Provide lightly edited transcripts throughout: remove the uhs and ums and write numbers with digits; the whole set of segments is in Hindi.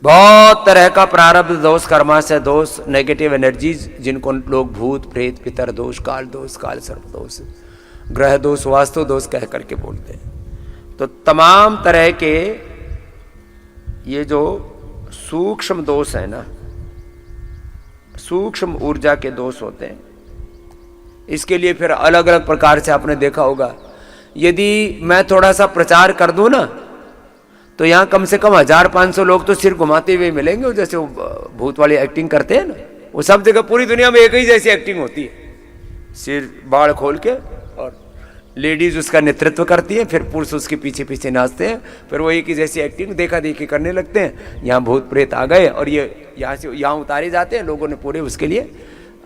बहुत तरह का प्रारब्ध दोष, कर्माशय दोष, नेगेटिव एनर्जीज, जिनको लोग भूत प्रेत पितर दोष, काल सर्प दोष, ग्रह दोष, वास्तु दोष कह करके बोलते हैं। तो तमाम तरह के ये जो सूक्ष्म दोष है ना, सूक्ष्म ऊर्जा के दोष होते हैं। इसके लिए फिर अलग अलग प्रकार से आपने देखा होगा, यदि मैं थोड़ा सा प्रचार कर दूं ना, तो यहाँ कम से कम 1500 लोग तो सिर घुमाते हुए मिलेंगे, जैसे वो भूत वाली एक्टिंग करते हैं ना, वो सब जगह पूरी दुनिया में एक ही जैसी एक्टिंग होती है। सिर बाढ़ खोल के और लेडीज उसका नेतृत्व करती है, फिर पुरुष उसके पीछे पीछे नाचते हैं, फिर वो एक ही जैसी एक्टिंग देखा देखी करने लगते हैं। यहाँ भूत प्रेत आ गए और ये यहाँ से यहाँ उतारे जाते हैं। लोगों ने पूरे उसके लिए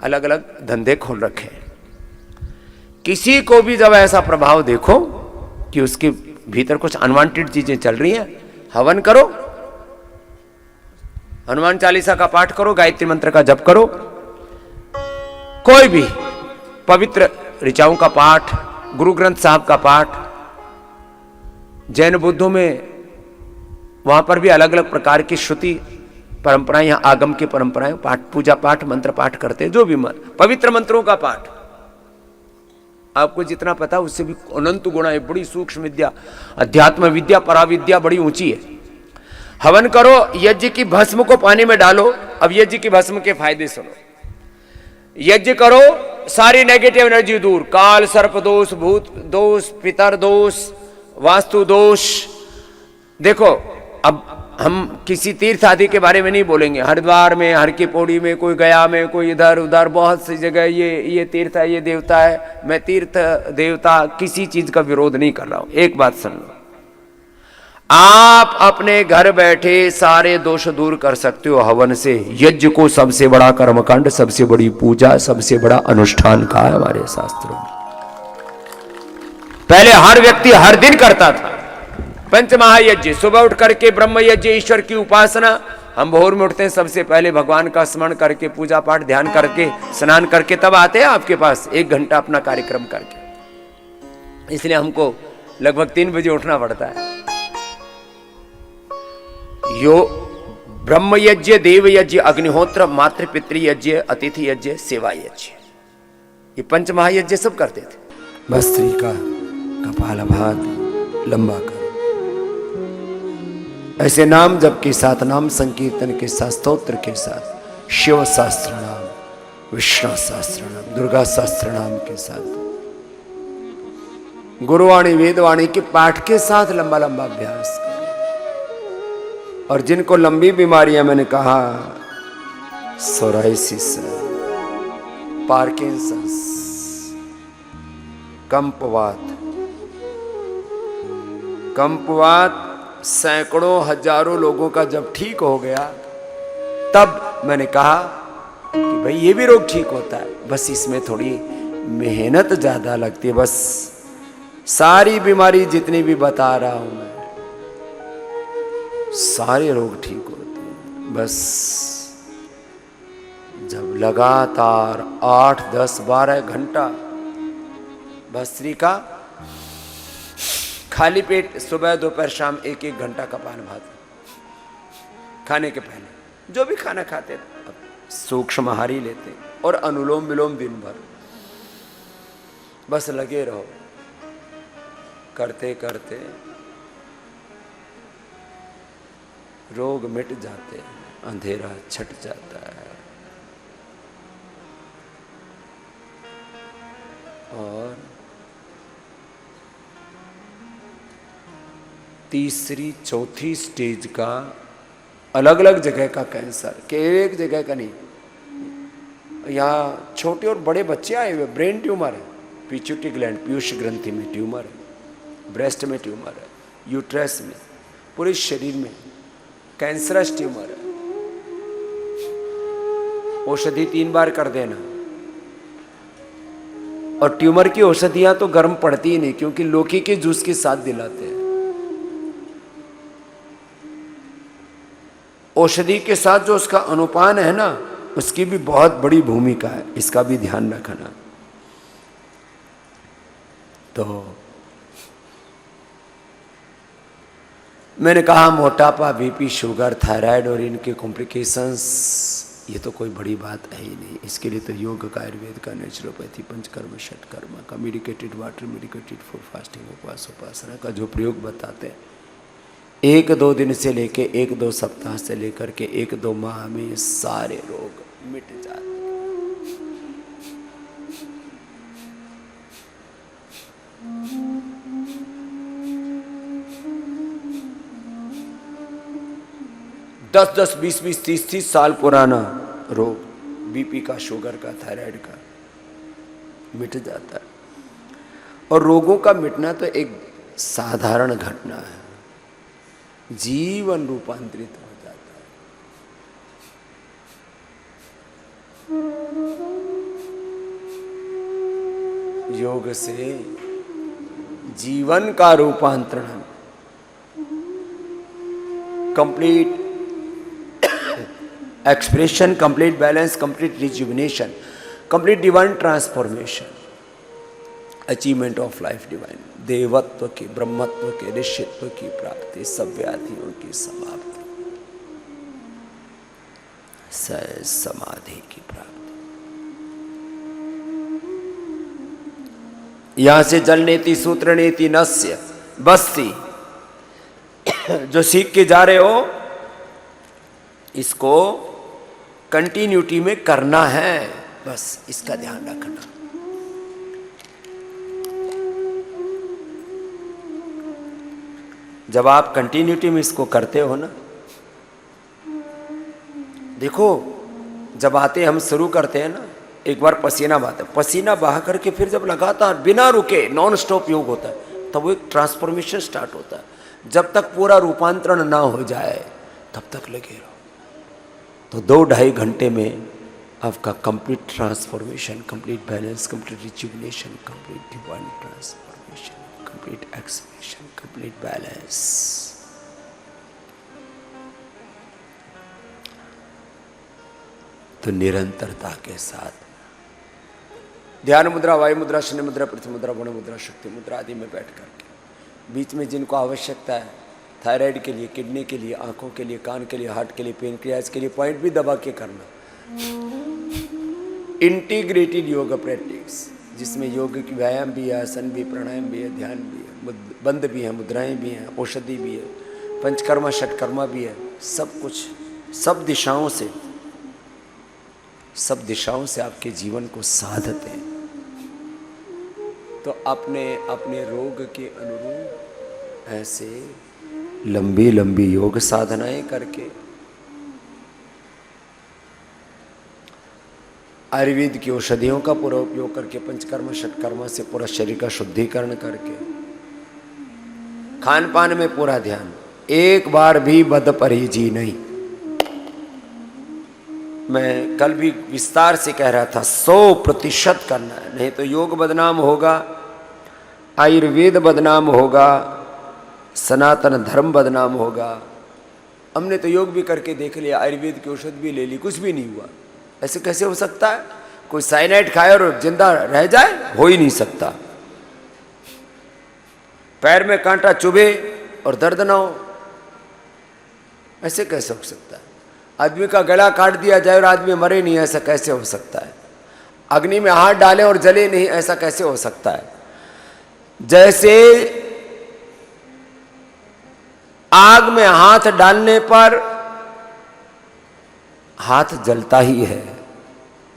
अलग अलग धंधे खोल रखे हैं। किसी को भी जब ऐसा प्रभाव देखो कि उसके भीतर कुछ अनवांटेड चीजें चल रही हैं, हवन करो, हनुमान चालीसा का पाठ करो, गायत्री मंत्र का जप करो, कोई भी पवित्र ऋचाओं का पाठ, गुरु ग्रंथ साहब का पाठ। जैन बुद्धों में वहां पर भी अलग अलग प्रकार की श्रुति परंपराएं, यहां आगम की परंपराएं, पाठ, पूजा पाठ, मंत्र पाठ करते हैं। जो भी पवित्र मंत्रों का पाठ, आपको जितना पता उससे भी अनंत गुणा है। बड़ी सूक्ष्म विद्या, अध्यात्म विद्या, पराविद्या बड़ी ऊंची है। हवन करो, यज्ञ की भस्म को पानी में डालो। अब यज्ञ की भस्म के फायदे सुनो। यज्ञ करो, सारी नेगेटिव एनर्जी दूर, काल सर्प दोष, भूत दोष, पितर दोष, वास्तु दोष। देखो, अब हम किसी तीर्थ आदि के बारे में नहीं बोलेंगे। हरिद्वार में, हर की पौड़ी में, कोई गया में, कोई इधर उधर, बहुत सी जगह ये तीर्थ है, ये देवता है। मैं तीर्थ देवता किसी चीज का विरोध नहीं कर रहा हूं। एक बात सुन लो, आप अपने घर बैठे सारे दोष दूर कर सकते हो हवन से। यज्ञ को सबसे बड़ा कर्मकांड, सबसे बड़ी पूजा, सबसे बड़ा अनुष्ठान कहा है हमारे शास्त्रों में। पहले हर व्यक्ति हर दिन करता था पंचमहायज्ञ, सुबह उठ करके ब्रह्म यज्ञ, ईश्वर की उपासना। हम भोर में उठते हैं, सबसे पहले भगवान का स्मरण करके, पूजा पाठ ध्यान करके, स्नान करके तब आते हैं आपके पास 1 घंटा अपना कार्यक्रम करके। इसलिए हमको लगभग 3 बजे उठना पड़ता है। यो ब्रह्म यज्ञ, देव यज्ञ, अग्निहोत्र, मातृ पितृ यज्ञ, अतिथि यज्ञ, सेवा यज्ञ, ये पंचमहायज्ञ सब करते थे। भस्त्री का कपालभाति लंबा कर, ऐसे नाम जप के साथ, नाम संकीर्तन के साथ, स्तोत्र के साथ, शिव शास्त्र नाम, विष्णु शास्त्र नाम, दुर्गा शास्त्र नाम के साथ, गुरुवाणी वेदवाणी के पाठ के साथ लंबा लंबा अभ्यास कर। और जिनको लंबी बीमारियां, मैंने कहा सोराइसिस, पार्किंसंस, कंपवात सैकड़ों हजारों लोगों का जब ठीक हो गया, तब मैंने कहा कि भाई ये भी रोग ठीक होता है, बस इसमें थोड़ी मेहनत ज्यादा लगती है। बस सारी बीमारी जितनी भी बता रहा हूं मैं, सारे रोग ठीक होते हैं। बस जब लगातार 8, 10, 12 घंटा भस्त्री का खाली पेट, सुबह दोपहर शाम 1-1 घंटा कपालभाति खाने के पहले, जो भी खाना खाते सूक्ष्म आहार ही लेते, और अनुलोम विलोम दिन भर बस लगे रहो। करते करते रोग मिट जाते हैं, अंधेरा छट जाता है। और तीसरी चौथी स्टेज का अलग अलग जगह का कैंसर, के एक जगह का नहीं, यहाँ छोटे और बड़े बच्चे आए हुए, ब्रेन ट्यूमर है, पिट्यूटरी ग्लैंड, पीयूष ग्रंथि में ट्यूमर है, ब्रेस्ट में ट्यूमर है, यूट्रस में, पूरे शरीर में कैंसरस ट्यूमर है। औषधि 3 बार कर देना। और ट्यूमर की औषधियां तो गर्म पड़ती ही नहीं, क्योंकि लौकी के जूस के साथ दिलाते हैं। औषधि के साथ जो उसका अनुपान है ना, उसकी भी बहुत बड़ी भूमिका है, इसका भी ध्यान रखना। तो मैंने कहा मोटापा, बीपी, शुगर, थायराइड और इनके कॉम्प्लिकेशंस, ये तो कोई बड़ी बात है ही नहीं। इसके लिए तो योग का, आयुर्वेद का, नेचुरोपैथी, पंचकर्म, षटकर्म का, medicated water, medicated food, fasting, उपवास, उपासना का जो प्रयोग बताते हैं, 1-2 दिन से लेके 1-2 सप्ताह से लेकर के 1-2 माह में सारे रोग मिट जाते हैं। दस 20-20, 30-30 साल पुराना रोग, बीपी का, शुगर का, थायराइड का, मिट जाता है। और रोगों का मिटना तो एक साधारण घटना है, जीवन रूपांतरित हो जाता है। योग से जीवन का रूपांतरण, complete expression, complete balance, complete rejuvenation, complete divine transformation, achievement of life divine, देवत्व की, ब्रह्मत्व के, ऋषित्व की प्राप्ति, सब व्याधियों की समाप्ति, सहज समाधि की प्राप्ति। यहां से जल नीति, सूत्र नीति, नस्य बस्ती जो सीख के जा रहे हो, इसको कंटिन्यूटी में करना है, बस इसका ध्यान रखना। जब आप कंटिन्यूटी में इसको करते हो ना, देखो जब आते हम शुरू करते हैं ना, एक बार पसीना बहाते, पसीना बहा करके फिर जब लगातार बिना रुके नॉन स्टॉप योग होता है, तब वो एक ट्रांसफॉर्मेशन स्टार्ट होता है। जब तक पूरा रूपांतरण ना हो जाए तब तक लगे रहो। तो 2-2.5 घंटे में आपका complete transformation, complete balance, complete rejuvenation, complete divine transformation, complete expression, complete balance. तो निरंतरता के साथ ध्यान मुद्रा, वायु मुद्रा, शनि मुद्रा, पृथ्वी मुद्रा, वर्ण मुद्रा, शक्ति मुद्रा आदि में बैठ करके, बीच में जिनको आवश्यकता है, थायराइड के लिए, किडनी के लिए, आंखों के लिए, कान के लिए, हार्ट के लिए, पेनक्रियाज के लिए, पॉइंट भी दबा के करना। इंटीग्रेटेड योग प्रैक्टिस, जिसमें योग की व्यायाम भी है, आसन भी, प्राणायाम भी है, ध्यान भी है, बंद भी है, मुद्राएं भी हैं, औषधि भी है, पंचकर्मा षटकर्मा भी है, सब कुछ, सब दिशाओं से आपके जीवन को साधते हैं। तो अपने अपने रोग के अनुरूप ऐसे लंबी लंबी योग साधनाएं करके, आयुर्वेद की औषधियों का पूरा उपयोग करके, पंचकर्म षटकर्म से पूरा शरीर का शुद्धिकरण करके, खान पान में पूरा ध्यान, एक बार भी बदपरहेजी नहीं। मैं कल भी विस्तार से कह रहा था, 100% करना है, नहीं तो योग बदनाम होगा, आयुर्वेद बदनाम होगा, सनातन धर्म बदनाम होगा। हमने तो योग भी करके देख लिया, आयुर्वेद की औषध भी ले ली, कुछ भी नहीं हुआ। ऐसे कैसे हो सकता है? कोई साइनाइड खाए और जिंदा रह जाए? हो ही नहीं सकता। पैर में कांटा चुभे और दर्द ना हो, ऐसे कैसे हो सकता है? आदमी का गला काट दिया जाए और आदमी मरे नहीं, ऐसा कैसे हो सकता है? अग्नि में हाथ डालें और जले नहीं, ऐसा कैसे हो सकता है? जैसे आग में हाथ डालने पर हाथ जलता ही है,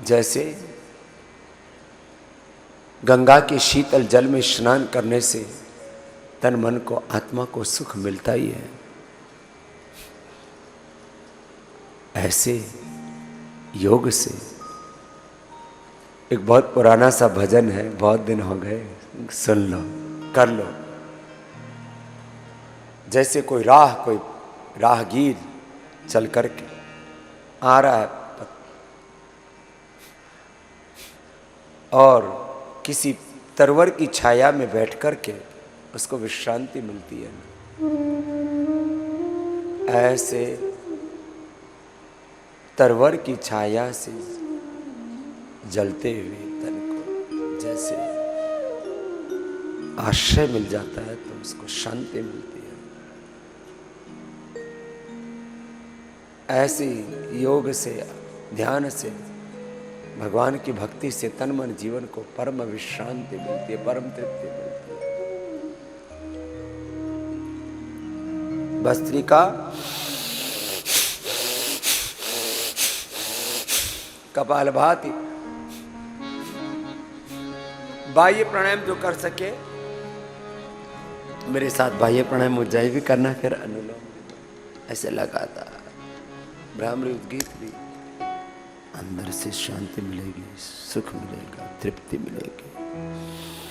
जैसे गंगा के शीतल जल में स्नान करने से तन मन को, आत्मा को सुख मिलता ही है, ऐसे योग से एक बहुत पुराना सा भजन है, बहुत दिन हो गए, सुन लो, कर लो। जैसे कोई राहगीर चल करके आ रहा है और किसी तरवर की छाया में बैठ करके उसको विश्रांति मिलती है, ऐसे तरवर की छाया से जलते हुए तन को जैसे आश्रय मिल जाता है तो उसको शांति मिलती है। ऐसी योग से, ध्यान से, भगवान की भक्ति से तन मन जीवन को परम विश्रांति मिलती है, परम तृप्ति मिलती है। भस्त्रिका कपालभाति, बाह्य प्राणायाम जो कर सके मेरे साथ बाह्य प्राणायाम उज्जाई भी करना, फिर अनुलोम ऐसे लगातार। ब्राह्मणी उद्गीत भी, अंदर से शांति मिलेगी, सुख मिलेगा, तृप्ति मिलेगी।